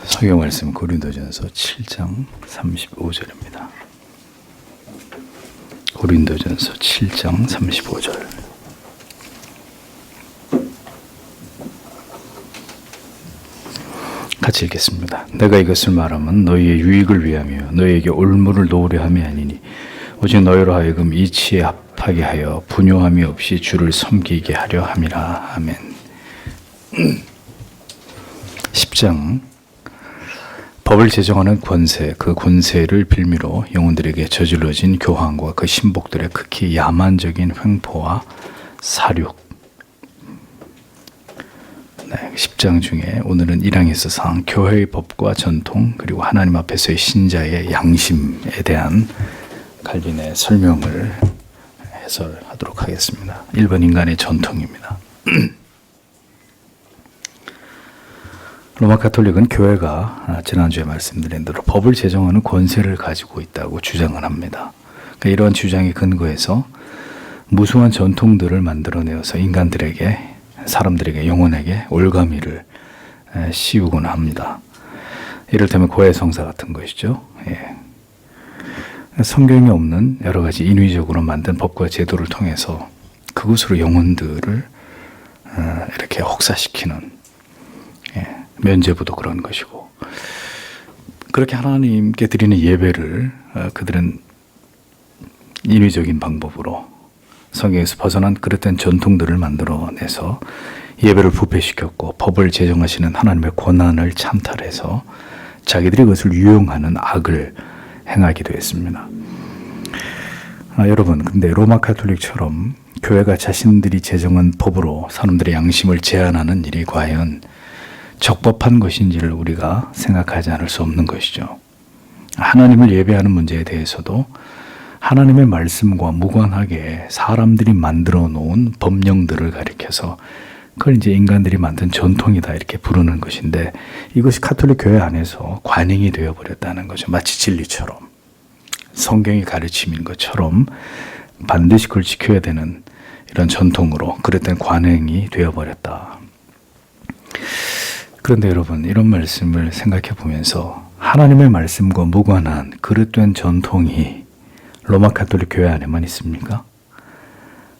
성경 말씀 고린도전서 7장 35절입니다. 고린도전서 7장 35절. 같이 읽겠습니다. 내가 이것을 말하면 너희의 유익을 위하며 너희에게 올무를 놓으려 함이 아니니 오직 너희로 하여금 이치에 합하게 하여 분요함이 없이 주를 섬기게 하려 함이라. 아멘. 10장 법을 제정하는 권세, 그 권세를 빌미로 영혼들에게 저질러진 교황과 그 신복들의 극히 야만적인 횡포와 사륙. 10장 중에 오늘은 1항에서 4항 교회의 법과 전통 그리고 하나님 앞에서의 신자의 양심에 대한 칼빈의 설명을 해설하도록 하겠습니다. 1번 인간의 전통입니다. 로마 가톨릭은 교회가 지난주에 말씀드린 대로 법을 제정하는 권세를 가지고 있다고 주장을 합니다. 그러니까 이러한 주장에 근거해서 무수한 전통들을 만들어내어서 인간들에게, 사람들에게, 영혼에게 올가미를 씌우곤 합니다. 이를테면 고해성사 같은 것이죠. 예. 성경에 없는 여러 가지 인위적으로 만든 법과 제도를 통해서 그것으로 영혼들을 이렇게 혹사시키는, 면죄부도 그런 것이고, 그렇게 하나님께 드리는 예배를 그들은 인위적인 방법으로 성경에서 벗어난 그릇된 전통들을 만들어내서 예배를 부패시켰고, 법을 제정하시는 하나님의 권한을 찬탈해서 자기들이 그것을 유용하는 악을 행하기도 했습니다. 여러분, 근데 로마 가톨릭처럼 교회가 자신들이 제정한 법으로 사람들의 양심을 제한하는 일이 과연 적법한 것인지를 우리가 생각하지 않을 수 없는 것이죠. 하나님을 예배하는 문제에 대해서도 하나님의 말씀과 무관하게 사람들이 만들어 놓은 법령들을 가리켜서 그걸 이제 인간들이 만든 전통이다 이렇게 부르는 것인데, 이것이 가톨릭 교회 안에서 관행이 되어버렸다는 거죠. 마치 진리처럼, 성경이 가르침인 것처럼 반드시 그걸 지켜야 되는 이런 전통으로 그랬던 관행이 되어버렸다. 그런데 여러분, 이런 말씀을 생각해 보면서 하나님의 말씀과 무관한 그릇된 전통이 로마 가톨릭 교회 안에만 있습니까?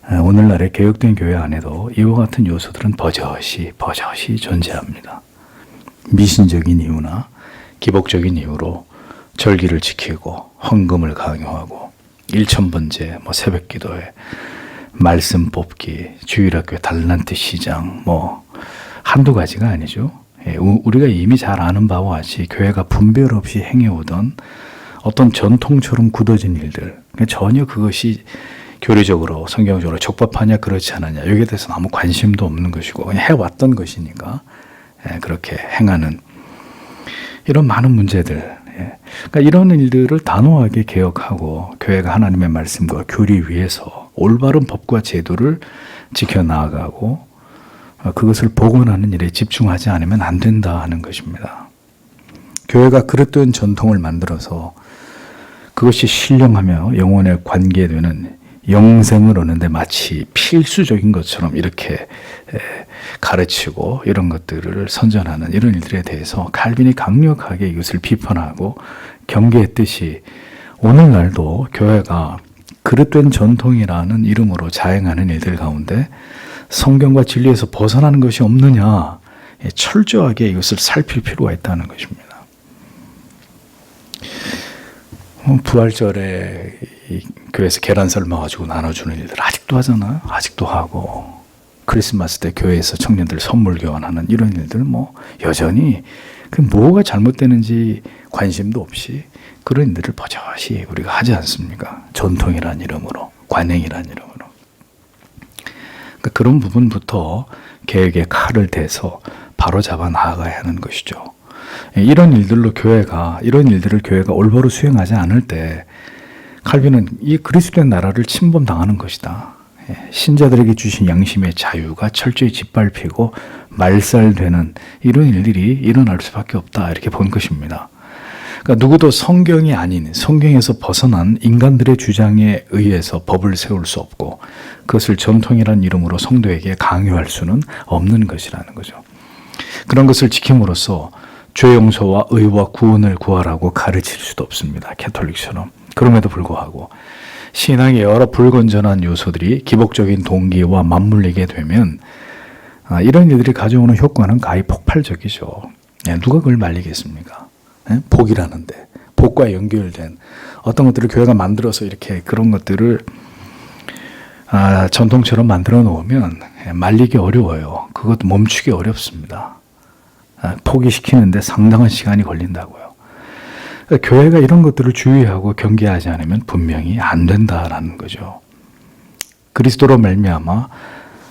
오늘날의 개혁된 교회 안에도 이와 같은 요소들은 버젓이 존재합니다. 미신적인 이유나 기복적인 이유로 절기를 지키고 헌금을 강요하고 일천번제, 새벽기도회, 말씀 뽑기, 주일학교 달란트 시장, 한두 가지가 아니죠. 우리가 이미 잘 아는 바와 같이 교회가 분별 없이 행해오던 어떤 전통처럼 굳어진 일들, 전혀 그것이 교리적으로 성경적으로 적법하냐 그렇지 않느냐 여기에 대해서는 아무 관심도 없는 것이고 그냥 해왔던 것이니까 그렇게 행하는 이런 많은 문제들, 그러니까 이런 일들을 단호하게 개혁하고 교회가 하나님의 말씀과 교리 위에서 올바른 법과 제도를 지켜나가고 그것을 복원하는 일에 집중하지 않으면 안 된다 하는 것입니다. 교회가 그릇된 전통을 만들어서 그것이 신령하며 영혼에 관계되는 영생을 얻는데 마치 필수적인 것처럼 이렇게 가르치고 이런 것들을 선전하는 이런 일들에 대해서 칼빈이 강력하게 이것을 비판하고 경계했듯이, 오늘날도 교회가 그릇된 전통이라는 이름으로 자행하는 일들 가운데 성경과 진리에서 벗어나는 것이 없느냐, 철저하게 이것을 살필 필요가 있다는 것입니다. 부활절에 교회에서 계란 삶아가지고 나눠주는 일들 아직도 하잖아요. 아직도 하고, 크리스마스 때 교회에서 청년들 선물 교환하는 이런 일들 여전히 그 뭐가 잘못되는지 관심도 없이 그런 일들을 버젓이 우리가 하지 않습니까? 전통이란 이름으로, 관행이란 이름으로. 그런 부분부터 개혁의 칼을 대서 바로 잡아 나아가야 하는 것이죠. 이런 일들을 교회가 올바로 수행하지 않을 때 칼빈은 이 그리스도의 나라를 침범당하는 것이다. 신자들에게 주신 양심의 자유가 철저히 짓밟히고 말살되는 이런 일들이 일어날 수밖에 없다 이렇게 본 것입니다. 그러니까 누구도 성경이 아닌, 성경에서 벗어난 인간들의 주장에 의해서 법을 세울 수 없고 그것을 전통이라는 이름으로 성도에게 강요할 수는 없는 것이라는 거죠. 그런 것을 지킴으로써 죄 용서와 의와 구원을 구하라고 가르칠 수도 없습니다. 캐톨릭처럼. 그럼에도 불구하고 신앙의 여러 불건전한 요소들이 기복적인 동기와 맞물리게 되면 이런 일들이 가져오는 효과는 가히 폭발적이죠. 누가 그걸 말리겠습니까? 복이라는데 복과 연결된 어떤 것들을 교회가 만들어서 이렇게 그런 것들을 전통처럼 만들어 놓으면 말리기 어려워요. 그것도 멈추기 어렵습니다. 포기시키는데 상당한 시간이 걸린다고요. 교회가 이런 것들을 주의하고 경계하지 않으면 분명히 안 된다라는 거죠. 그리스도로 말미암아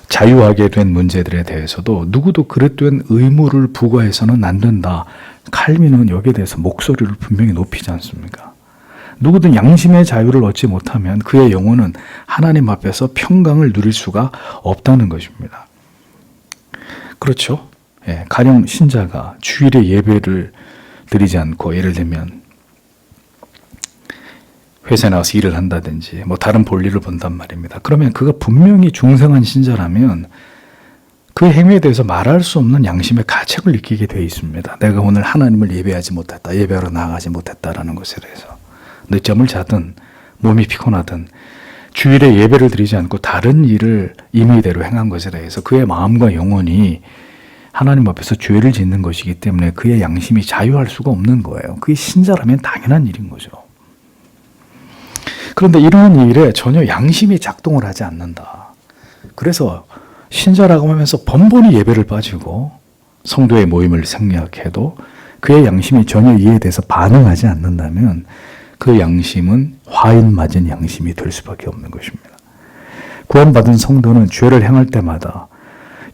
자유하게 된 문제들에 대해서도 누구도 그릇된 의무를 부과해서는 안 된다. 칼빈은 여기에 대해서 목소리를 분명히 높이지 않습니까? 누구든 양심의 자유를 얻지 못하면 그의 영혼은 하나님 앞에서 평강을 누릴 수가 없다는 것입니다. 그렇죠? 가령 신자가 주일에 예배를 드리지 않고 예를 들면 회사에 나가서 일을 한다든지 다른 볼일을 본단 말입니다. 그러면 그가 분명히 중생한 신자라면 그 행위에 대해서 말할 수 없는 양심의 가책을 느끼게 되어 있습니다. 내가 오늘 하나님을 예배하지 못했다. 예배하러 나가지 못했다라는 것에 대해서. 늦잠을 자든 몸이 피곤하든 주일에 예배를 드리지 않고 다른 일을 임의대로 행한 것에 대해서 그의 마음과 영혼이 하나님 앞에서 죄를 짓는 것이기 때문에 그의 양심이 자유할 수가 없는 거예요. 그게 신자라면 당연한 일인 거죠. 그런데 이러한 일에 전혀 양심이 작동을 하지 않는다. 그래서 신자라고 하면서 번번이 예배를 빠지고 성도의 모임을 생략해도 그의 양심이 전혀 이에 대해서 반응하지 않는다면 그 양심은 화인 맞은 양심이 될 수밖에 없는 것입니다. 구원받은 성도는 죄를 행할 때마다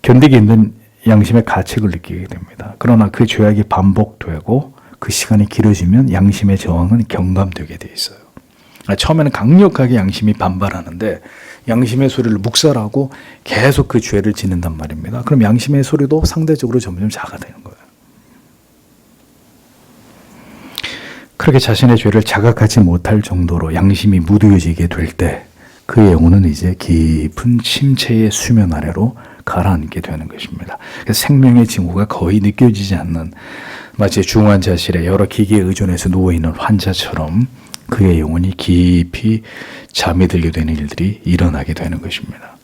견디기 힘든 양심의 가책을 느끼게 됩니다. 그러나 그 죄악이 반복되고 그 시간이 길어지면 양심의 저항은 경감되게 돼 있어요. 처음에는 강력하게 양심이 반발하는데 양심의 소리를 묵살하고 계속 그 죄를 짓는단 말입니다. 그럼 양심의 소리도 상대적으로 점점 작아지는 거예요. 그렇게 자신의 죄를 자각하지 못할 정도로 양심이 무뎌지게 될 때 그의 영혼은 이제 깊은 침체의 수면 아래로 가라앉게 되는 것입니다. 생명의 징후가 거의 느껴지지 않는 마치 중환자실에 여러 기기에 의존해서 누워있는 환자처럼 그의 영혼이 깊이 잠이 들게 되는 일들이 일어나게 되는 것입니다.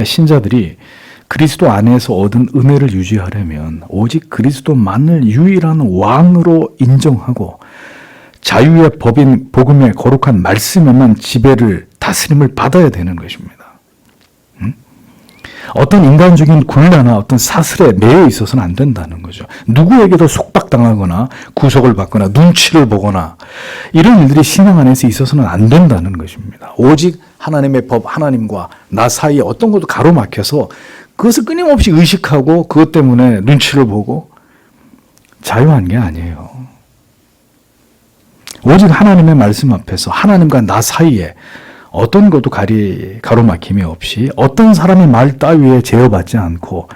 신자들이 그리스도 안에서 얻은 은혜를 유지하려면 오직 그리스도만을 유일한 왕으로 인정하고 자유의 법인 복음의 거룩한 말씀에만 지배를 다스림을 받아야 되는 것입니다. 어떤 인간적인 굴레나 어떤 사슬에 매여 있어서는 안 된다는 거죠. 누구에게도 속박당하거나 구속을 받거나 눈치를 보거나 이런 일들이 신앙 안에서 있어서는 안 된다는 것입니다. 오직 하나님의 법, 하나님과 나 사이에 어떤 것도 가로막혀서 그것을 끊임없이 의식하고 그것 때문에 눈치를 보고 자유한 게 아니에요. 오직 하나님의 말씀 앞에서 하나님과 나 사이에 어떤 것도 가로막힘이 없이 어떤 사람의 말 따위에 제어받지 않고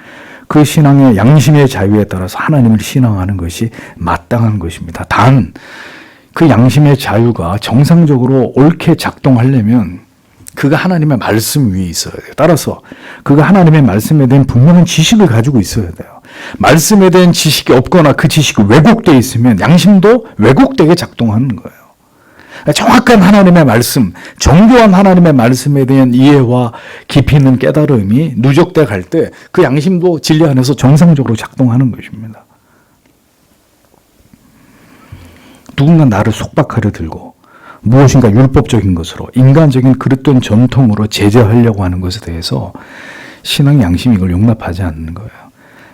그 신앙의 양심의 자유에 따라서 하나님을 신앙하는 것이 마땅한 것입니다. 단 그 양심의 자유가 정상적으로 옳게 작동하려면 그가 하나님의 말씀 위에 있어야 돼요. 따라서 그가 하나님의 말씀에 대한 분명한 지식을 가지고 있어야 돼요. 말씀에 대한 지식이 없거나 그 지식이 왜곡되어 있으면 양심도 왜곡되게 작동하는 거예요. 정확한 하나님의 말씀, 정교한 하나님의 말씀에 대한 이해와 깊이 있는 깨달음이 누적돼 갈 때 그 양심도 진리 안에서 정상적으로 작동하는 것입니다. 누군가 나를 속박하려 들고 무엇인가 율법적인 것으로 인간적인 그릇된 전통으로 제재하려고 하는 것에 대해서 신앙의 양심이 이걸 용납하지 않는 거예요.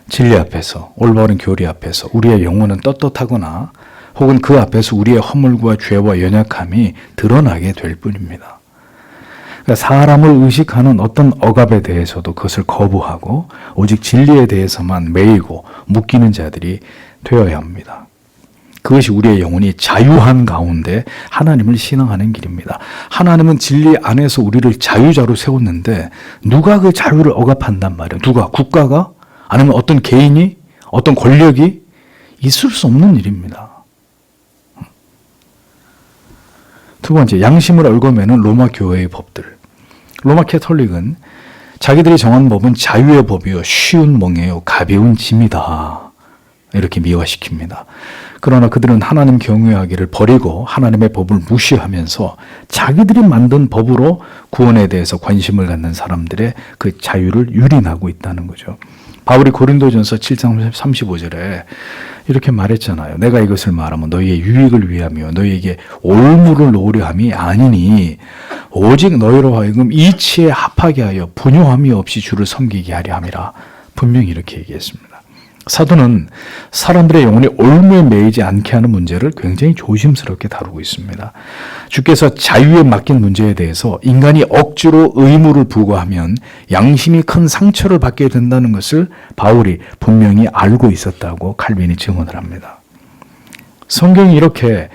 진리 앞에서, 올바른 교리 앞에서 우리의 영혼은 떳떳하거나 혹은 그 앞에서 우리의 허물과 죄와 연약함이 드러나게 될 뿐입니다. 그러니까 사람을 의식하는 어떤 억압에 대해서도 그것을 거부하고 오직 진리에 대해서만 매이고 묶이는 자들이 되어야 합니다. 그것이 우리의 영혼이 자유한 가운데 하나님을 신앙하는 길입니다. 하나님은 진리 안에서 우리를 자유자로 세웠는데 누가 그 자유를 억압한단 말이에요. 누가? 국가가? 아니면 어떤 개인이? 어떤 권력이? 있을 수 없는 일입니다. 두 번째, 양심을 얽어매는 로마 교회의 법들. 로마 캐톨릭은 자기들이 정한 법은 자유의 법이요, 쉬운 멍에요, 가벼운 짐이다. 이렇게 미화시킵니다. 그러나 그들은 하나님 경외하기를 버리고 하나님의 법을 무시하면서 자기들이 만든 법으로 구원에 대해서 관심을 갖는 사람들의 그 자유를 유린하고 있다는 거죠. 바울이 고린도전서 7장 35절에 이렇게 말했잖아요. 내가 이것을 말하면 너희의 유익을 위하며 너희에게 올무를 놓으려 함이 아니니 오직 너희로 하여금 이치에 합하게 하여 분요함이 없이 주를 섬기게 하려 함이라. 분명히 이렇게 얘기했습니다. 사도는 사람들의 영혼이 올무에 매이지 않게 하는 문제를 굉장히 조심스럽게 다루고 있습니다. 주께서 자유에 맡긴 문제에 대해서 인간이 억지로 의무를 부과하면 양심이 큰 상처를 받게 된다는 것을 바울이 분명히 알고 있었다고 칼빈이 증언을 합니다. 성경이 이렇게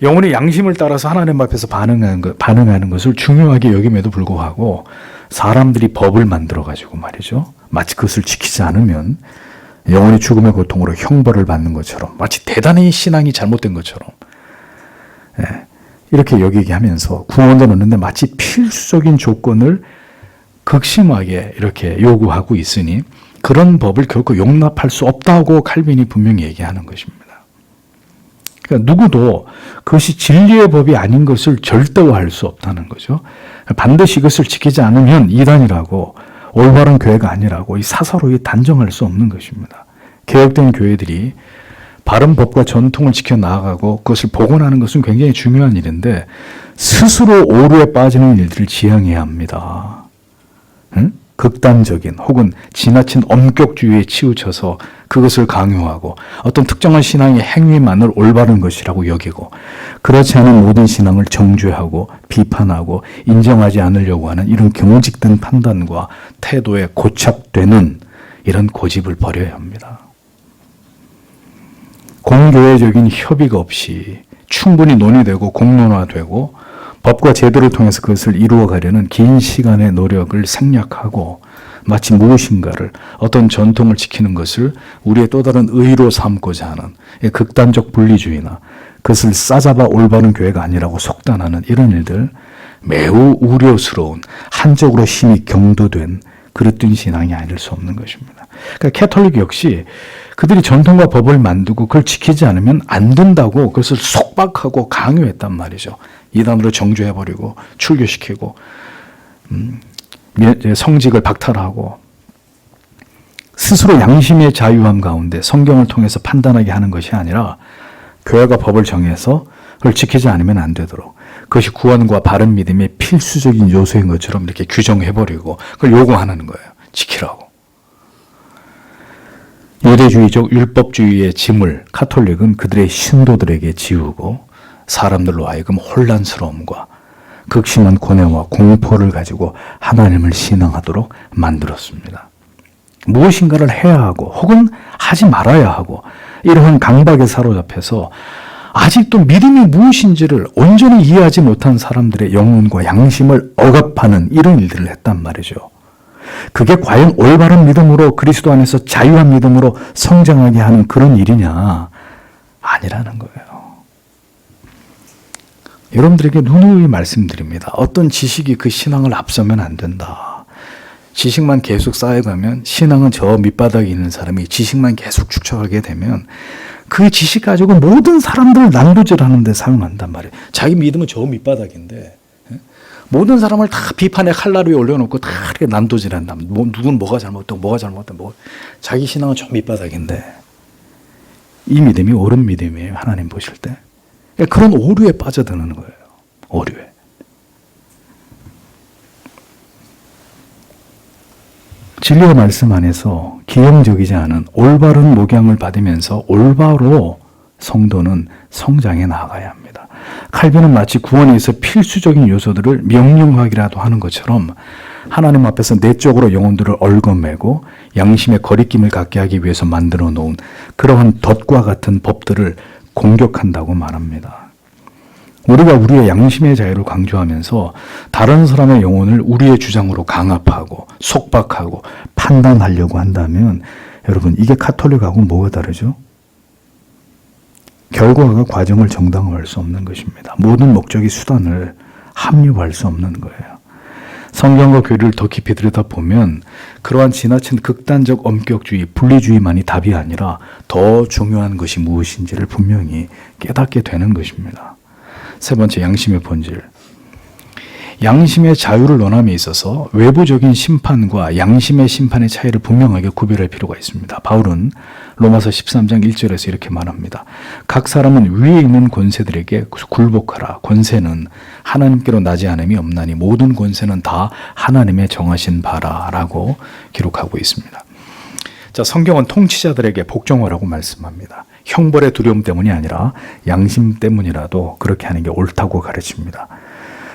영혼의 양심을 따라서 하나님 앞에서 반응하는 것을 중요하게 여김에도 불구하고 사람들이 법을 만들어가지고 말이죠. 마치 그것을 지키지 않으면 영혼이 죽음의 고통으로 형벌을 받는 것처럼 마치 대단히 신앙이 잘못된 것처럼 이렇게 여기게 하면서 구원을 얻는데 마치 필수적인 조건을 극심하게 이렇게 요구하고 있으니 그런 법을 결코 용납할 수 없다고 칼빈이 분명히 얘기하는 것입니다. 그러니까 누구도 그것이 진리의 법이 아닌 것을 절대화할 수 없다는 거죠. 반드시 이것을 지키지 않으면 이단이라고 올바른 교회가 아니라고 이 사사로이 단정할 수 없는 것입니다. 개혁된 교회들이 바른 법과 전통을 지켜 나아가고 그것을 복원하는 것은 굉장히 중요한 일인데 스스로 오류에 빠지는 일들을 지양해야 합니다. 응? 극단적인 혹은 지나친 엄격주의에 치우쳐서 그것을 강요하고 어떤 특정한 신앙의 행위만을 올바른 것이라고 여기고 그렇지 않은 모든 신앙을 정죄하고 비판하고 인정하지 않으려고 하는 이런 경직된 판단과 태도에 고착되는 이런 고집을 버려야 합니다. 공교회적인 협의가 없이 충분히 논의되고 공론화되고 법과 제도를 통해서 그것을 이루어가려는 긴 시간의 노력을 생략하고 마치 무엇인가를 어떤 전통을 지키는 것을 우리의 또 다른 의로 삼고자 하는 극단적 분리주의나 그것을 싸잡아 올바른 교회가 아니라고 속단하는 이런 일들 매우 우려스러운 한쪽으로 힘이 경도된 그릇된 신앙이 아닐 수 없는 것입니다. 그러니까 캐톨릭 역시 그들이 전통과 법을 만들고 그걸 지키지 않으면 안 된다고 그것을 속박하고 강요했단 말이죠. 이단으로 정죄해버리고 출교시키고 성직을 박탈하고 스스로 양심의 자유함 가운데 성경을 통해서 판단하게 하는 것이 아니라 교회가 법을 정해서 그걸 지키지 않으면 안 되도록 그것이 구원과 바른 믿음의 필수적인 요소인 것처럼 이렇게 규정해버리고 그걸 요구하는 거예요. 지키라고. 유대주의적 율법주의의 짐을 카톨릭은 그들의 신도들에게 지우고 사람들로 하여금 혼란스러움과 극심한 고뇌와 공포를 가지고 하나님을 신앙하도록 만들었습니다. 무엇인가를 해야 하고 혹은 하지 말아야 하고 이러한 강박에 사로잡혀서 아직도 믿음이 무엇인지를 온전히 이해하지 못한 사람들의 영혼과 양심을 억압하는 이런 일들을 했단 말이죠. 그게 과연 올바른 믿음으로 그리스도 안에서 자유한 믿음으로 성장하게 하는 그런 일이냐? 아니라는 거예요. 여러분들에게 누누이 말씀드립니다. 어떤 지식이 그 신앙을 앞서면 안 된다. 지식만 계속 쌓여가면 신앙은 저 밑바닥에 있는 사람이 지식만 계속 축적하게 되면 그 지식 가지고 모든 사람들을 난도질하는 데 사용한단 말이에요. 자기 믿음은 저 밑바닥인데 모든 사람을 다 비판의 칼날 위에 올려놓고 다 이렇게 난도질한다. 누군 뭐가 잘못되고 뭐가 잘못되고 자기 신앙은 저 밑바닥인데 이 믿음이 옳은 믿음이에요. 하나님 보실 때. 그런 오류에 빠져드는 거예요. 오류에. 진리의 말씀 안에서 기형적이지 않은 올바른 목양을 받으면서 올바로 성도는 성장해 나가야 합니다. 칼빈은 마치 구원에 있어 필수적인 요소들을 명령하기라도 하는 것처럼 하나님 앞에서 내적으로 영혼들을 얽어매고 양심의 거리낌을 갖게 하기 위해서 만들어 놓은 그러한 덫과 같은 법들을 공격한다고 말합니다. 우리가 우리의 양심의 자유를 강조하면서 다른 사람의 영혼을 우리의 주장으로 강압하고 속박하고 판단하려고 한다면 여러분 이게 카톨릭하고 뭐가 다르죠? 결과가 과정을 정당화할 수 없는 것입니다. 모든 목적이 수단을 합리화할 수 없는 거예요. 성경과 교리를 더 깊이 들여다보면 그러한 지나친 극단적 엄격주의, 분리주의만이 답이 아니라 더 중요한 것이 무엇인지를 분명히 깨닫게 되는 것입니다. 세 번째, 양심의 본질. 양심의 자유를 논함에 있어서 외부적인 심판과 양심의 심판의 차이를 분명하게 구별할 필요가 있습니다. 바울은 로마서 13장 1절에서 이렇게 말합니다. 각 사람은 위에 있는 권세들에게 굴복하라. 권세는 하나님께로 나지 않음이 없나니 모든 권세는 다 하나님의 정하신 바라라고 기록하고 있습니다. 자, 성경은 통치자들에게 복종하라고 말씀합니다. 형벌의 두려움 때문이 아니라 양심 때문이라도 그렇게 하는 게 옳다고 가르칩니다.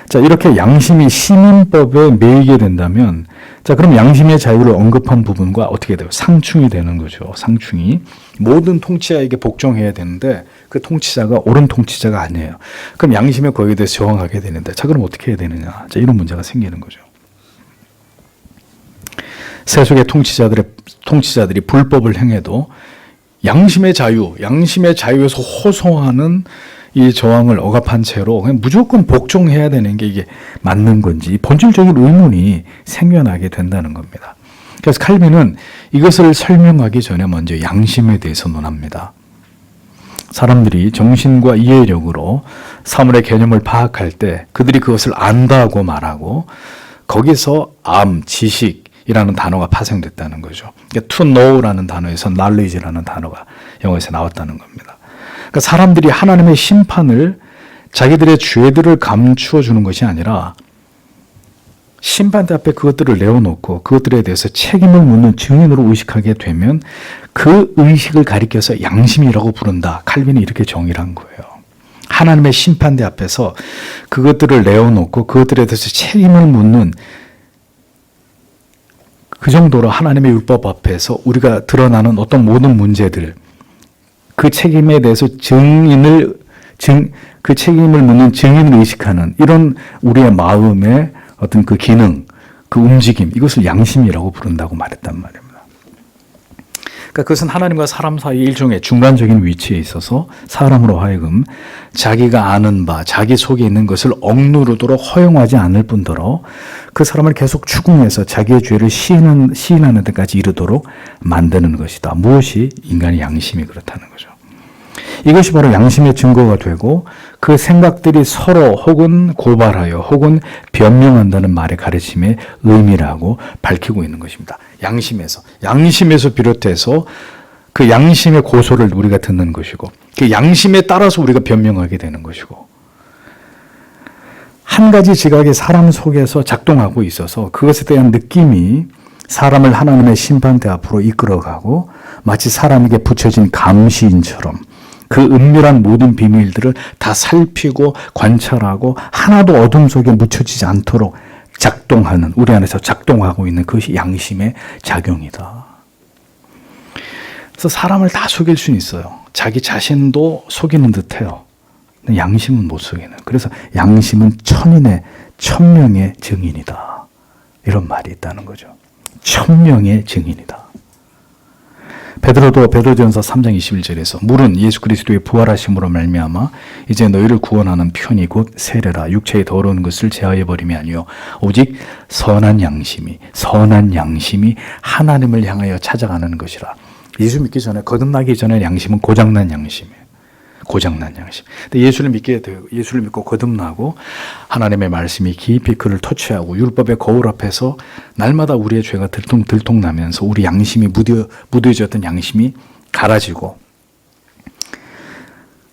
자, 이렇게 양심이 시민법에 매이게 된다면, 자, 그럼 양심의 자유를 언급한 부분과 어떻게 돼요? 상충이 되는 거죠. 상충이. 모든 통치자에게 복종해야 되는데, 그 통치자가 옳은 통치자가 아니에요. 그럼 양심의 거기에 대해서 저항하게 되는데, 자, 그럼 어떻게 해야 되느냐? 자, 이런 문제가 생기는 거죠. 세속의 통치자들이 불법을 행해도 양심의 자유에서 호소하는 이 저항을 억압한 채로 그냥 무조건 복종해야 되는 게 이게 맞는 건지 본질적인 의문이 생겨나게 된다는 겁니다. 그래서 칼빈은 이것을 설명하기 전에 먼저 양심에 대해서 논합니다. 사람들이 정신과 이해력으로 사물의 개념을 파악할 때 그들이 그것을 안다고 말하고 거기서 지식이라는 단어가 파생됐다는 거죠. 그러니까 to know라는 단어에서 knowledge라는 단어가 영어에서 나왔다는 겁니다. 그러니까 사람들이 하나님의 심판을 자기들의 죄들을 감추어 주는 것이 아니라 심판대 앞에 그것들을 내어놓고 그것들에 대해서 책임을 묻는 증인으로 의식하게 되면 그 의식을 가리켜서 양심이라고 부른다. 칼빈이 이렇게 정의를 한 거예요. 하나님의 심판대 앞에서 그것들을 내어놓고 그것들에 대해서 책임을 묻는 그 정도로 하나님의 율법 앞에서 우리가 드러나는 어떤 모든 문제들, 그 책임에 대해서 그 책임을 묻는 증인을 의식하는 이런 우리의 마음의 어떤 그 기능, 그 움직임, 이것을 양심이라고 부른다고 말했단 말입니다. 그러니까 그것은 하나님과 사람 사이 일종의 중간적인 위치에 있어서 사람으로 하여금 자기가 아는 바, 자기 속에 있는 것을 억누르도록 허용하지 않을 뿐더러 그 사람을 계속 추궁해서 자기의 죄를 시인하는 데까지 이르도록 만드는 것이다. 무엇이 인간의 양심이 그렇다는 거죠. 이것이 바로 양심의 증거가 되고 그 생각들이 서로 혹은 고발하여 혹은 변명한다는 말의 가르침의 의미라고 밝히고 있는 것입니다. 양심에서 비롯해서 그 양심의 고소를 우리가 듣는 것이고 그 양심에 따라서 우리가 변명하게 되는 것이고 한 가지 지각이 사람 속에서 작동하고 있어서 그것에 대한 느낌이 사람을 하나님의 심판대 앞으로 이끌어가고 마치 사람에게 붙여진 감시인처럼 그 은밀한 모든 비밀들을 다 살피고 관찰하고 하나도 어둠 속에 묻혀지지 않도록 작동하는, 우리 안에서 작동하고 있는 그것이 양심의 작용이다. 그래서 사람을 다 속일 수는 있어요. 자기 자신도 속이는 듯해요. 근데 양심은 못 속이는. 그래서 양심은 천명의 증인이다. 이런 말이 있다는 거죠. 천명의 증인이다. 베드로도 베드로전서 3장 21절에서 물은 예수 그리스도의 부활하심으로 말미암아 이제 너희를 구원하는 편이 곧 세례라 육체의 더러운 것을 제하여 버림이 아니요 오직 선한 양심이 하나님을 향하여 찾아가는 것이라. 예수 믿기 전에 거듭나기 전에 양심은 고장난 양심이에요. 고장난 양심. 근데 예수를 믿고 거듭나고 하나님의 말씀이 깊이 그를 터치하고 율법의 거울 앞에서 날마다 우리의 죄가 들통나면서 우리 양심이 무뎌졌던 양심이 갈아지고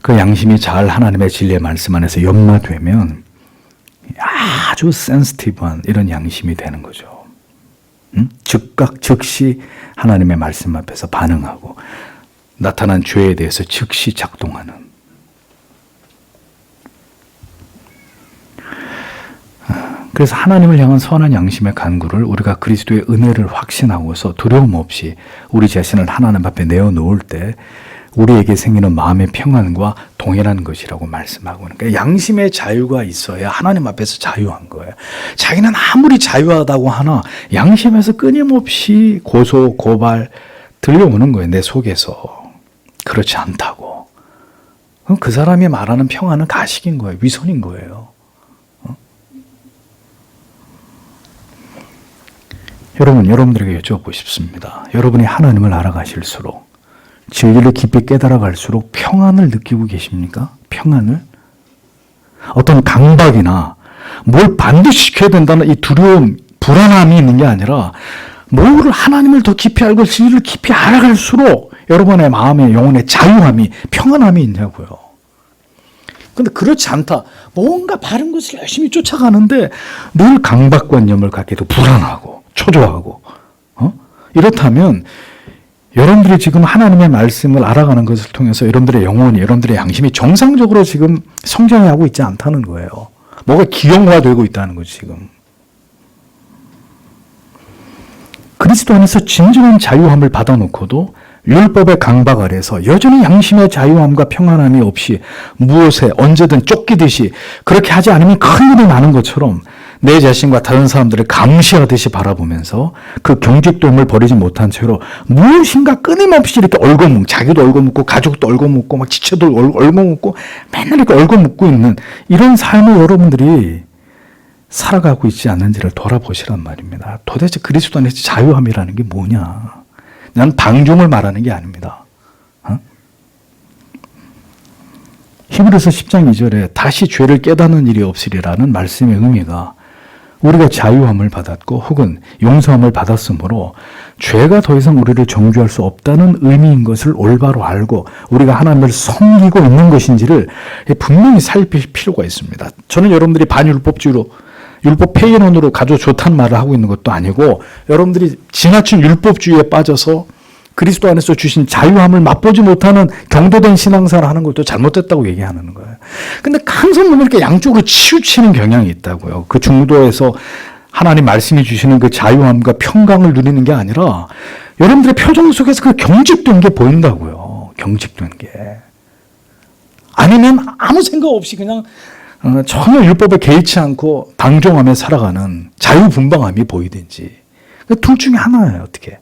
그 양심이 잘 하나님의 진리의 말씀 안에서 연마되면 아주 센시티브한 이런 양심이 되는 거죠. 즉각 즉시 하나님의 말씀 앞에서 반응하고 나타난 죄에 대해서 즉시 작동하는. 그래서 하나님을 향한 선한 양심의 간구를 우리가 그리스도의 은혜를 확신하고서 두려움 없이 우리 자신을 하나님 앞에 내어놓을 때 우리에게 생기는 마음의 평안과 동일한 것이라고 말씀하고 있는 거예요. 양심의 자유가 있어야 하나님 앞에서 자유한 거예요. 자기는 아무리 자유하다고 하나 양심에서 끊임없이 고소, 고발 들려오는 거예요. 내 속에서. 그렇지 않다고. 그럼 그 사람이 말하는 평안은 가식인 거예요. 위선인 거예요. 여러분들에게 여쭤보고 싶습니다. 여러분이 하나님을 알아가실수록, 진리를 깊이 깨달아갈수록 평안을 느끼고 계십니까? 평안을? 어떤 강박이나 뭘 반드시 지켜야 된다는 이 두려움, 불안함이 있는 게 아니라 뭘 하나님을 더 깊이 알고 진리를 깊이 알아갈수록 여러분의 마음의 영혼의 자유함이, 평안함이 있냐고요. 근데 그렇지 않다. 뭔가 바른 것을 열심히 쫓아가는데 늘 강박관념을 갖게 되고 불안하고 초조하고 이렇다면 여러분들이 지금 하나님의 말씀을 알아가는 것을 통해서 여러분들의 영혼이, 여러분들의 양심이 정상적으로 지금 성장하고 있지 않다는 거예요. 뭐가 기형화되고 있다는 거지 지금. 그리스도 안에서 진정한 자유함을 받아놓고도 율법의 강박 아래서 여전히 양심의 자유함과 평안함이 없이 무엇에 언제든 쫓기듯이, 그렇게 하지 않으면 큰일이 나는 것처럼 내 자신과 다른 사람들을 감시하듯이 바라보면서 그 경직됨을 버리지 못한 채로 무엇인가 끊임없이 이렇게 얽어먹고, 자기도 얽어먹고 가족도 얽어먹고 막 지체도 얽어먹고 맨날 이렇게 얽어먹고 있는 이런 삶을 여러분들이 살아가고 있지 않는지를 돌아보시란 말입니다. 도대체 그리스도 안에서 자유함이라는 게 뭐냐? 난 방종을 말하는 게 아닙니다. 히브리서 10장 2절에 다시 죄를 깨닫는 일이 없으리라는 말씀의 의미가, 우리가 자유함을 받았고 혹은 용서함을 받았으므로 죄가 더 이상 우리를 정죄할 수 없다는 의미인 것을 올바로 알고 우리가 하나님을 섬기고 있는 것인지를 분명히 살필 필요가 있습니다. 저는 여러분들이 반율법주의로, 율법 폐인론으로 가져 좋다는 말을 하고 있는 것도 아니고, 여러분들이 지나친 율법주의에 빠져서 그리스도 안에서 주신 자유함을 맛보지 못하는 경도된 신앙생활을 하는 것도 잘못됐다고 얘기하는 거예요. 근데 항상 보면 이렇게 양쪽으로 치우치는 경향이 있다고요. 그 중도에서 하나님 말씀이 주시는 그 자유함과 평강을 누리는 게 아니라 여러분들의 표정 속에서 그 경직된 게 보인다고요. 경직된 게. 아니면 아무 생각 없이 그냥 전혀 율법에 개의치 않고 방종하며 살아가는 자유분방함이 보이든지. 둘 중에 하나예요. 어떻게.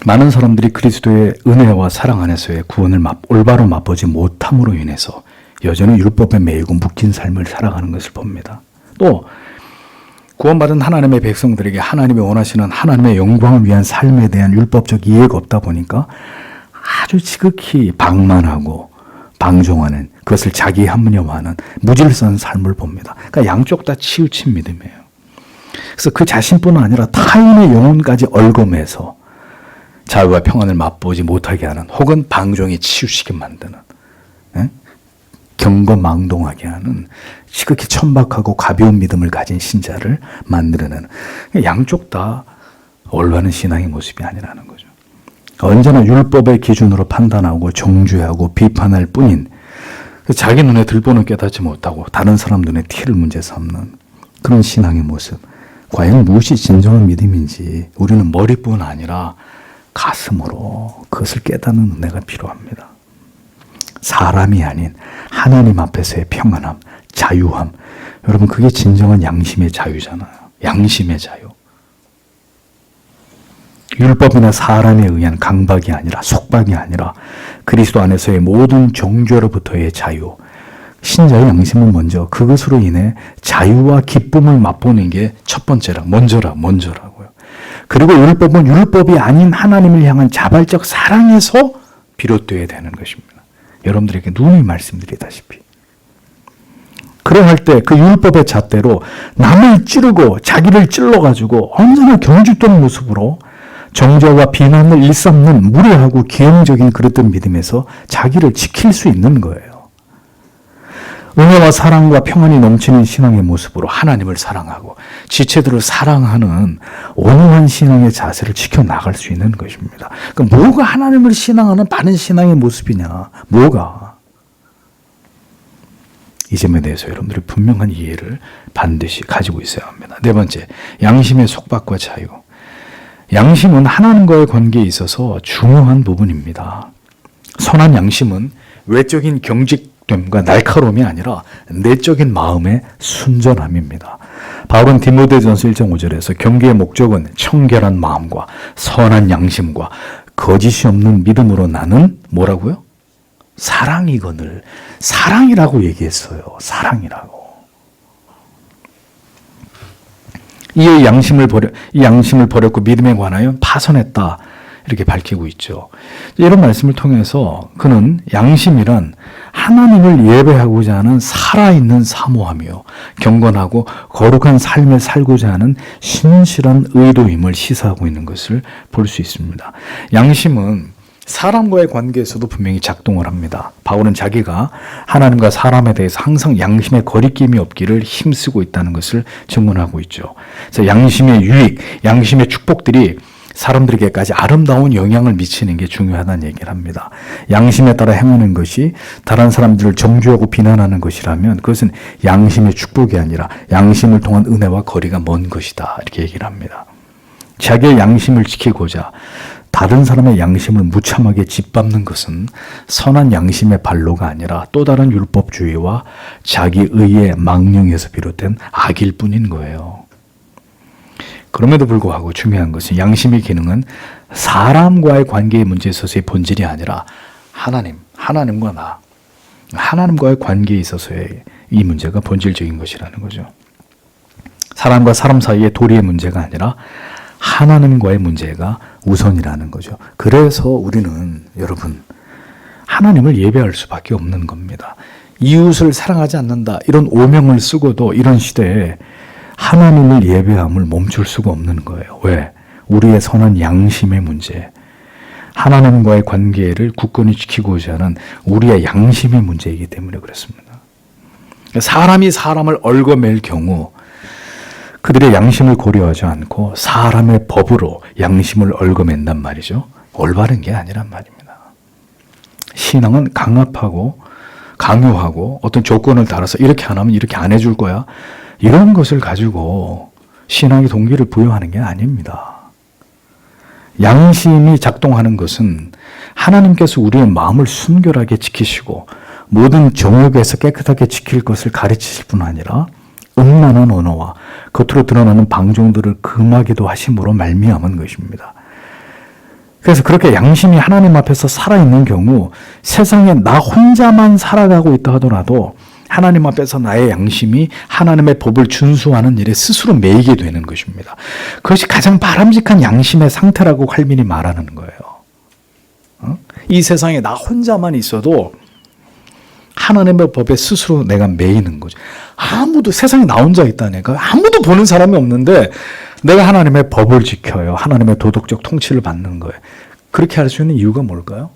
많은 사람들이 그리스도의 은혜와 사랑 안에서의 구원을 올바로 맛보지 못함으로 인해서 여전히 율법에 매이고 묶인 삶을 살아가는 것을 봅니다. 또 구원받은 하나님의 백성들에게 하나님이 원하시는 하나님의 영광을 위한 삶에 대한 율법적 이해가 없다 보니까 아주 지극히 방만하고 방종하는, 그것을 자기 합리화하는 무질서한 삶을 봅니다. 그러니까 양쪽 다 치우친 믿음이에요. 그래서 그 자신뿐 아니라 타인의 영혼까지 얽어매서 자유와 평안을 맛보지 못하게 하는, 혹은 방종이 치우치게 만드는, 경거망동하게 하는 지극히 천박하고 가벼운 믿음을 가진 신자를 만들어내는, 양쪽 다 올바른 신앙의 모습이 아니라는 거죠. 언제나 율법의 기준으로 판단하고 정죄하고 비판할 뿐인, 자기 눈에 들보는 깨닫지 못하고 다른 사람 눈에 티를 문제 삼는 그런 신앙의 모습, 과연 무엇이 진정한 믿음인지 우리는 머리뿐 아니라 가슴으로 그것을 깨닫는 은혜가 필요합니다. 사람이 아닌 하나님 앞에서의 평안함, 자유함, 여러분 그게 진정한 양심의 자유잖아요. 양심의 자유. 율법이나 사람에 의한 강박이 아니라, 속박이 아니라 그리스도 안에서의 모든 정죄로부터의 자유, 신자의 양심은 먼저 그것으로 인해 자유와 기쁨을 맛보는 게 첫 번째라, 먼저라고요. 그리고 율법은 율법이 아닌 하나님을 향한 자발적 사랑에서 비롯되어야 되는 것입니다. 여러분들에게 누누이 말씀드리다시피. 그러할 때 그 율법의 잣대로 남을 찌르고 자기를 찔러가지고 언제나 경직된 모습으로 정죄와 비난을 일삼는 무례하고 기형적인 그릇된 믿음에서 자기를 지킬 수 있는 거예요. 은혜와 사랑과 평안이 넘치는 신앙의 모습으로 하나님을 사랑하고 지체들을 사랑하는 온유한 신앙의 자세를 지켜나갈 수 있는 것입니다. 그러니까 뭐가 하나님을 신앙하는 바른 신앙의 모습이냐? 뭐가? 이 점에 대해서 여러분들이 분명한 이해를 반드시 가지고 있어야 합니다. 네 번째, 양심의 속박과 자유. 양심은 하나님과의 관계에 있어서 중요한 부분입니다. 선한 양심은 외적인 경직됨과 날카로움이 아니라 내적인 마음의 순전함입니다. 바울은 디모데전서 1장 5절에서 경계의 목적은 청결한 마음과 선한 양심과 거짓이 없는 믿음으로 나는 뭐라고요? 사랑이거늘. 사랑이라고 얘기했어요. 사랑이라고. 이 양심을 버렸고 믿음에 관하여 파선했다. 이렇게 밝히고 있죠. 이런 말씀을 통해서 그는 양심이란 하나님을 예배하고자 하는 살아있는 사모하며 경건하고 거룩한 삶을 살고자 하는 신실한 의도임을 시사하고 있는 것을 볼 수 있습니다. 양심은 사람과의 관계에서도 분명히 작동을 합니다. 바울은 자기가 하나님과 사람에 대해서 항상 양심의 거리낌이 없기를 힘쓰고 있다는 것을 증언하고 있죠. 그래서 양심의 유익, 양심의 축복들이 사람들에게까지 아름다운 영향을 미치는 게 중요하다는 얘기를 합니다. 양심에 따라 행하는 것이 다른 사람들을 정죄하고 비난하는 것이라면 그것은 양심의 축복이 아니라 양심을 통한 은혜와 거리가 먼 것이다. 이렇게 얘기를 합니다. 자기의 양심을 지키고자 다른 사람의 양심을 무참하게 짓밟는 것은 선한 양심의 발로가 아니라 또 다른 율법주의와 자기의의 망령에서 비롯된 악일 뿐인 거예요. 그럼에도 불구하고 중요한 것은 양심의 기능은 사람과의 관계의 문제에 있어서의 본질이 아니라 하나님과 나, 하나님과의 관계에 있어서의 이 문제가 본질적인 것이라는 거죠. 사람과 사람 사이의 도리의 문제가 아니라 하나님과의 문제가 우선이라는 거죠. 그래서 우리는 여러분 하나님을 예배할 수밖에 없는 겁니다. 이웃을 사랑하지 않는다 이런 오명을 쓰고도 이런 시대에 하나님을 예배함을 멈출 수가 없는 거예요. 왜? 우리의 선한 양심의 문제, 하나님과의 관계를 굳건히 지키고자 하는 우리의 양심의 문제이기 때문에 그렇습니다. 사람이 사람을 얽어맬 경우 그들의 양심을 고려하지 않고 사람의 법으로 양심을 얽어맨단 말이죠. 올바른 게 아니란 말입니다. 신앙은 강압하고 강요하고 어떤 조건을 따라서 이렇게 안 하면 이렇게 안 해줄 거야. 이런 것을 가지고 신앙의 동기를 부여하는 게 아닙니다. 양심이 작동하는 것은 하나님께서 우리의 마음을 순결하게 지키시고 모든 정욕에서 깨끗하게 지킬 것을 가르치실 뿐 아니라 음란한 언어와 겉으로 드러나는 방종들을 금하기도 하심으로 말미암은 것입니다. 그래서 그렇게 양심이 하나님 앞에서 살아있는 경우 세상에 나 혼자만 살아가고 있다 하더라도 하나님 앞에서 나의 양심이 하나님의 법을 준수하는 일에 스스로 매이게 되는 것입니다. 그것이 가장 바람직한 양심의 상태라고 칼빈이 말하는 거예요. 이 세상에 나 혼자만 있어도 하나님의 법에 스스로 내가 매이는 거죠. 아무도 세상에 나 혼자 있다니까 아무도 보는 사람이 없는데 내가 하나님의 법을 지켜요. 하나님의 도덕적 통치를 받는 거예요. 그렇게 할 수 있는 이유가 뭘까요?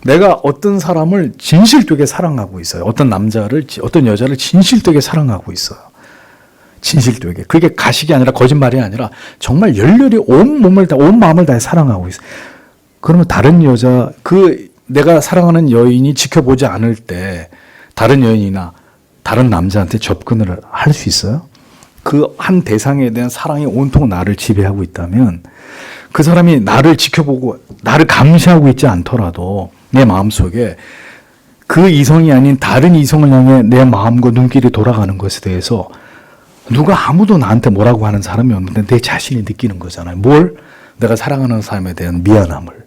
내가 어떤 사람을 진실되게 사랑하고 있어요. 어떤 여자를 진실되게 사랑하고 있어요. 진실되게. 그게 가식이 아니라 거짓말이 아니라 정말 열렬히 온 마음을 다해 사랑하고 있어요. 그러면 다른 여자, 내가 사랑하는 여인이 지켜보지 않을 때 다른 여인이나 다른 남자한테 접근을 할 수 있어요? 그 한 대상에 대한 사랑이 온통 나를 지배하고 있다면 그 사람이 나를 지켜보고 나를 감시하고 있지 않더라도 내 마음속에 그 이성이 아닌 다른 이성을 향해 내 마음과 눈길이 돌아가는 것에 대해서 누가 아무도 나한테 뭐라고 하는 사람이 없는데 내 자신이 느끼는 거잖아요. 뭘? 내가 사랑하는 사람에 대한 미안함을.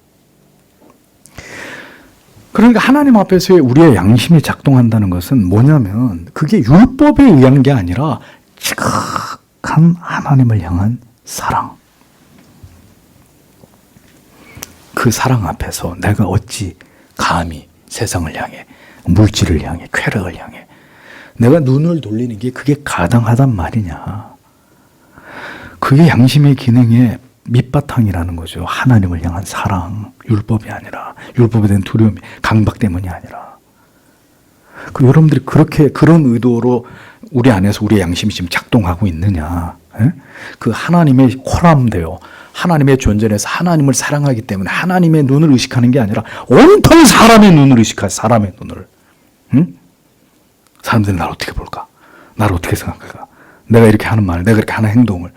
그러니까 하나님 앞에서의 우리의 양심이 작동한다는 것은 뭐냐면 그게 율법에 의한 게 아니라 지극한 하나님을 향한 사랑. 그 사랑 앞에서 내가 어찌 감히 세상을 향해, 물질을 향해, 쾌락을 향해 내가 눈을 돌리는 게 그게 가당하단 말이냐. 그게 양심의 기능의 밑바탕이라는 거죠. 하나님을 향한 사랑, 율법이 아니라 율법에 대한 두려움, 강박 때문이 아니라. 여러분들이 그런 의도로 우리 안에서 우리의 양심이 지금 작동하고 있느냐. 그 하나님의 호람되어 하나님의 존재에서 하나님을 사랑하기 때문에 하나님의 눈을 의식하는 게 아니라 온통 사람의 눈을 의식하는 사람의 눈을. 사람들이 나를 어떻게 볼까? 나를 어떻게 생각할까? 내가 이렇게 하는 말을, 내가 이렇게 하는 행동을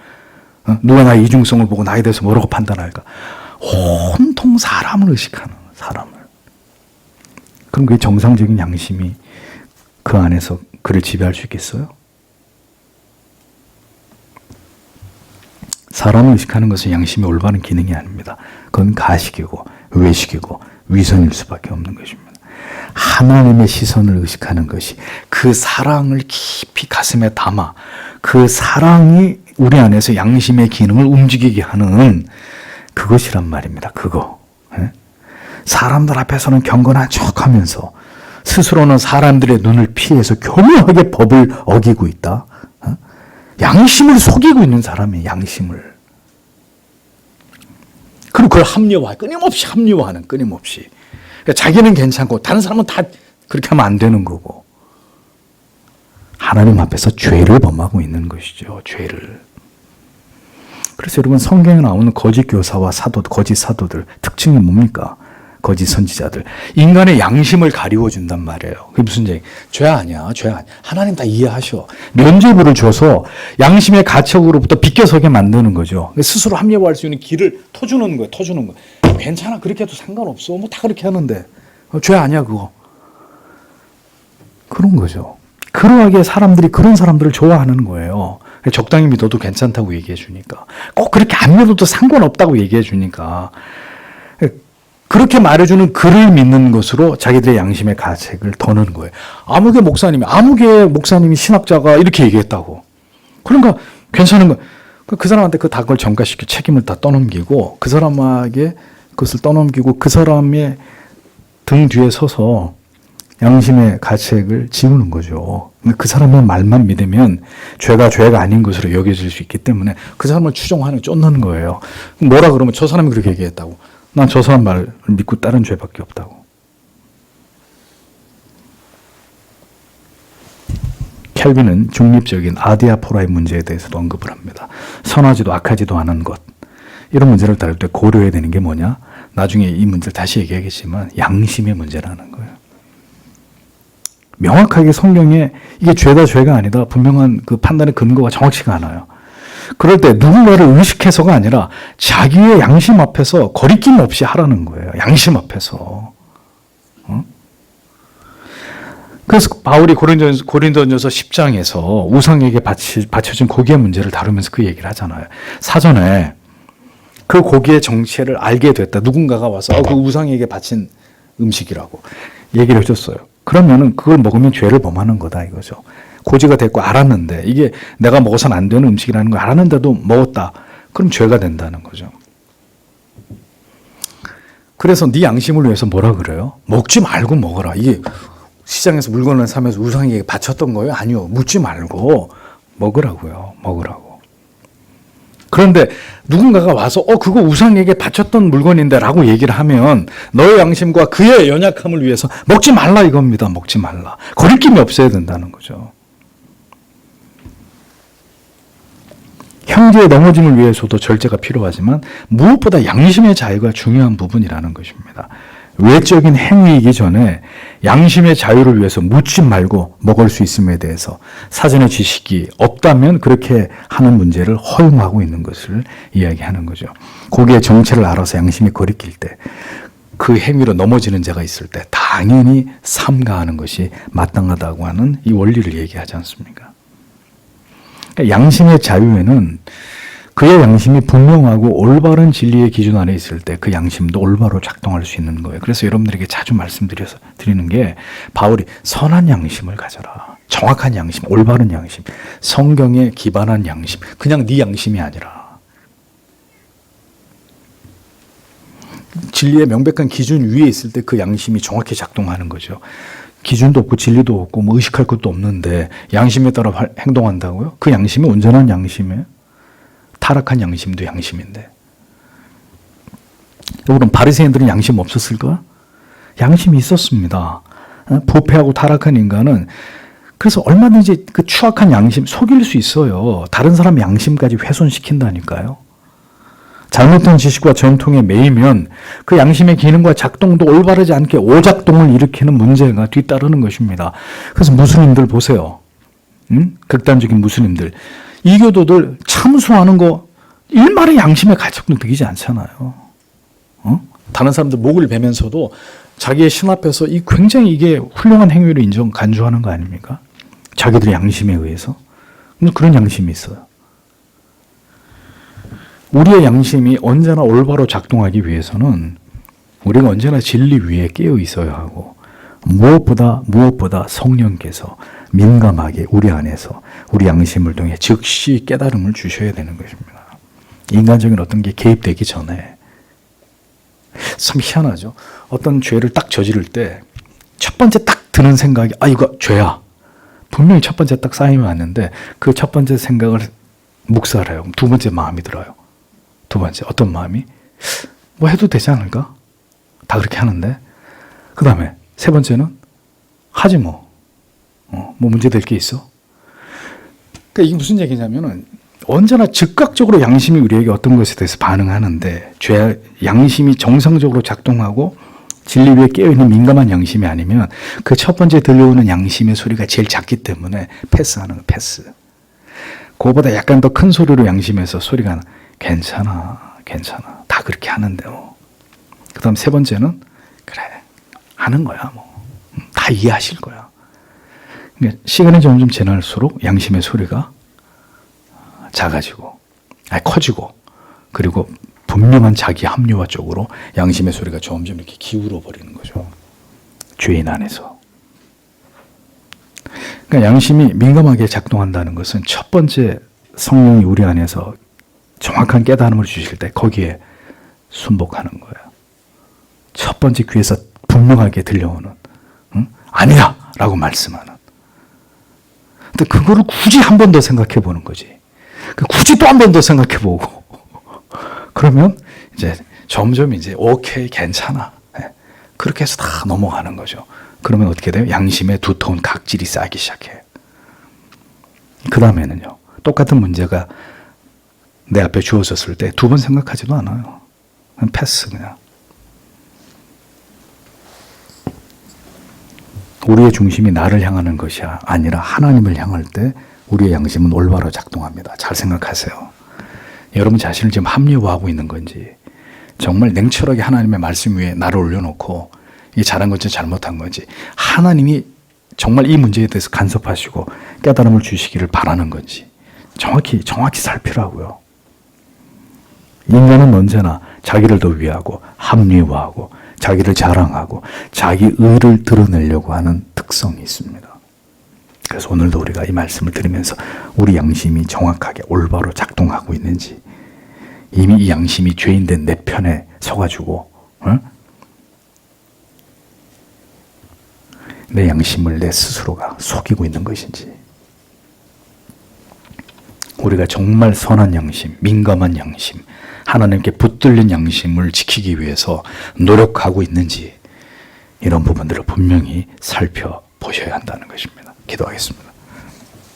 누가 나의 이중성을 보고 나에 대해서 뭐라고 판단할까? 온통 사람을 의식하는 사람을. 그럼 그게 정상적인 양심이 그 안에서 그를 지배할 수 있겠어요? 사람을 의식하는 것은 양심의 올바른 기능이 아닙니다. 그건 가식이고 외식이고 위선일 수밖에 없는 것입니다. 하나님의 시선을 의식하는 것이, 그 사랑을 깊이 가슴에 담아 그 사랑이 우리 안에서 양심의 기능을 움직이게 하는 그것이란 말입니다. 그거. 사람들 앞에서는 경건한 척하면서 스스로는 사람들의 눈을 피해서 교묘하게 법을 어기고 있다. 양심을 속이고 있는 사람이 양심을. 그리고 그걸 끊임없이 합리화하는, 끊임없이. 그러니까 자기는 괜찮고 다른 사람은 다 그렇게 하면 안 되는 거고. 하나님 앞에서 죄를 범하고 있는 것이죠. 죄를. 그래서 여러분, 성경에 나오는 거짓 교사와 거짓 사도들 특징이 뭡니까? 거짓 선지자들. 인간의 양심을 가리워준단 말이에요. 그게 무슨 얘기? 죄 아니야. 하나님 다 이해하셔. 면죄부를 줘서 양심의 가책으로부터 비껴서게 만드는 거죠. 스스로 합리화할 수 있는 길을 터주는 거예요. 괜찮아. 그렇게 해도 상관없어. 뭐 다 그렇게 하는데. 죄 아니야, 그거. 그런 거죠. 그러하게 사람들이 그런 사람들을 좋아하는 거예요. 적당히 믿어도 괜찮다고 얘기해 주니까. 꼭 그렇게 안 믿어도 상관없다고 얘기해 주니까. 그렇게 말해주는 그를 믿는 것으로 자기들의 양심의 가책을 더는 거예요. 아무개 목사님이 신학자가 이렇게 얘기했다고. 그러니까 괜찮은 거예요. 그 사람한테 그 닭을 전가시켜 책임을 다 떠넘기고, 그 사람에게 그것을 떠넘기고, 그 사람의 등 뒤에 서서 양심의 가책을 지우는 거죠. 그 사람의 말만 믿으면 죄가 아닌 것으로 여겨질 수 있기 때문에 그 사람을 추종하는, 쫓는 거예요. 뭐라 그러면 저 사람이 그렇게 얘기했다고. 난 저 사람 말을 믿고 다른 죄밖에 없다고. 켈빈은 중립적인 아디아포라의 문제에 대해서도 언급을 합니다. 선하지도 악하지도 않은 것. 이런 문제를 다룰 때 고려해야 되는 게 뭐냐? 나중에 이 문제를 다시 얘기하겠지만 양심의 문제라는 거예요. 명확하게 성경에 이게 죄가 아니다 분명한 그 판단의 근거가 정확치가 않아요. 그럴 때 누군가를 의식해서가 아니라 자기의 양심 앞에서 거리낌 없이 하라는 거예요. 양심 앞에서. 그래서 바울이 고린도전서 10장에서 우상에게 바쳐진 고기의 문제를 다루면서 그 얘기를 하잖아요. 사전에 그 고기의 정체를 알게 됐다. 누군가가 와서 그 우상에게 바친 음식이라고 얘기를 해줬어요. 그러면은 그걸 먹으면 죄를 범하는 거다 이거죠. 고지가 됐고 알았는데, 이게 내가 먹어서는 안 되는 음식이라는 걸 알았는데도 먹었다. 그럼 죄가 된다는 거죠. 그래서 네 양심을 위해서 뭐라 그래요? 먹지 말고 먹어라. 이게 시장에서 물건을 사면서 우상에게 바쳤던 거예요? 아니요. 묻지 말고 먹으라고요. 먹으라고. 그런데 누군가가 와서 그거 우상에게 바쳤던 물건인데 라고 얘기를 하면 너의 양심과 그의 연약함을 위해서 먹지 말라 이겁니다. 먹지 말라. 거리낌이 없어야 된다는 거죠. 형제의 넘어짐을 위해서도 절제가 필요하지만 무엇보다 양심의 자유가 중요한 부분이라는 것입니다. 외적인 행위이기 전에 양심의 자유를 위해서 묻지 말고 먹을 수 있음에 대해서 사전의 지식이 없다면 그렇게 하는 문제를 허용하고 있는 것을 이야기하는 거죠. 고기의 정체를 알아서 양심이 거리낄 때, 그 행위로 넘어지는 자가 있을 때 당연히 삼가하는 것이 마땅하다고 하는 이 원리를 얘기하지 않습니까? 양심의 자유에는 그의 양심이 분명하고 올바른 진리의 기준 안에 있을 때 그 양심도 올바로 작동할 수 있는 거예요. 그래서 여러분들에게 자주 말씀드리는 게, 바울이 선한 양심을 가져라. 정확한 양심, 올바른 양심, 성경에 기반한 양심, 그냥 네 양심이 아니라 진리의 명백한 기준 위에 있을 때 그 양심이 정확히 작동하는 거죠. 기준도 없고 진리도 없고 뭐 의식할 것도 없는데 양심에 따라 행동한다고요? 그 양심이 온전한 양심이에요? 타락한 양심도 양심인데. 여러분, 바리새인들은 양심 없었을까? 양심이 있었습니다. 부패하고 타락한 인간은 그래서 얼마든지 그 추악한 양심 속일 수 있어요. 다른 사람의 양심까지 훼손시킨다니까요. 잘못된 지식과 전통에 매이면 그 양심의 기능과 작동도 올바르지 않게 오작동을 일으키는 문제가 뒤따르는 것입니다. 그래서 무슬림들 보세요. 극단적인 무슬림들. 이교도들 참수하는 거 일말의 양심의 가책도 느끼지 않잖아요. 다른 사람들 목을 베면서도 자기의 신 앞에서 굉장히 이게 훌륭한 행위를 간주하는 거 아닙니까? 자기들의 양심에 의해서. 그런 양심이 있어요. 우리의 양심이 언제나 올바로 작동하기 위해서는 우리가 언제나 진리 위에 깨어 있어야 하고, 무엇보다 성령께서 민감하게 우리 안에서 우리 양심을 통해 즉시 깨달음을 주셔야 되는 것입니다. 인간적인 어떤 게 개입되기 전에. 참 희한하죠. 어떤 죄를 딱 저지를 때 첫 번째 딱 드는 생각이 이거 죄야. 분명히 첫 번째 딱 쌓임이 왔는데 그 첫 번째 생각을 묵살해요. 두 번째 마음이 들어요. 두 번째 어떤 마음이? 뭐 해도 되지 않을까? 다 그렇게 하는데. 그 다음에 세 번째는 하지 뭐. 뭐 문제 될 게 있어? 그러니까 이게 무슨 얘기냐면은 언제나 즉각적으로 양심이 우리에게 어떤 것에 대해서 반응하는데 양심이 정상적으로 작동하고 진리 위에 깨어있는 민감한 양심이 아니면 그 첫 번째 들려오는 양심의 소리가 제일 작기 때문에 패스하는 거, 패스. 그거보다 약간 더 큰 소리로 양심에서 소리가 괜찮아. 다 그렇게 하는데요. 그 다음 세 번째는 그래 하는 거야. 다 이해하실 거야. 그러니까 시간이 점점 지날수록 양심의 소리가 작아지고 커지고 그리고 분명한 자기 합리화 쪽으로 양심의 소리가 점점 이렇게 기울어 버리는 거죠. 죄인 안에서. 그러니까 양심이 민감하게 작동한다는 것은 첫 번째 성령이 우리 안에서 정확한 깨달음을 주실 때 거기에 순복하는 거예요. 첫 번째 귀에서 분명하게 들려오는 아니야! 라고 말씀하는. 근데 그거를 굳이 한 번 더 생각해 보는 거지. 굳이 또 한 번 더 생각해 보고 그러면 이제 점점 이제 오케이 괜찮아 그렇게 해서 다 넘어가는 거죠. 그러면 어떻게 돼요? 양심에 두터운 각질이 쌓이기 시작해요. 그 다음에는요, 똑같은 문제가 내 앞에 주어졌을 때 두 번 생각하지도 않아요. 그냥 패스 그냥. 우리의 중심이 나를 향하는 것이 아니라 하나님을 향할 때 우리의 양심은 올바로 작동합니다. 잘 생각하세요. 여러분 자신을 지금 합리화하고 있는 건지 정말 냉철하게 하나님의 말씀 위에 나를 올려놓고 이게 잘한 건지 잘못한 건지 하나님이 정말 이 문제에 대해서 간섭하시고 깨달음을 주시기를 바라는 건지 정확히 살피라고요. 인간은 언제나 자기를 더 위하고 합리화하고 자기를 자랑하고 자기 의를 드러내려고 하는 특성이 있습니다. 그래서 오늘도 우리가 이 말씀을 들으면서 우리 양심이 정확하게 올바로 작동하고 있는지 이미 이 양심이 죄인된 내 편에 서가지고 내 양심을 내 스스로가 속이고 있는 것인지 우리가 정말 선한 양심, 민감한 양심, 하나님께 붙들린 양심을 지키기 위해서 노력하고 있는지 이런 부분들을 분명히 살펴보셔야 한다는 것입니다. 기도하겠습니다.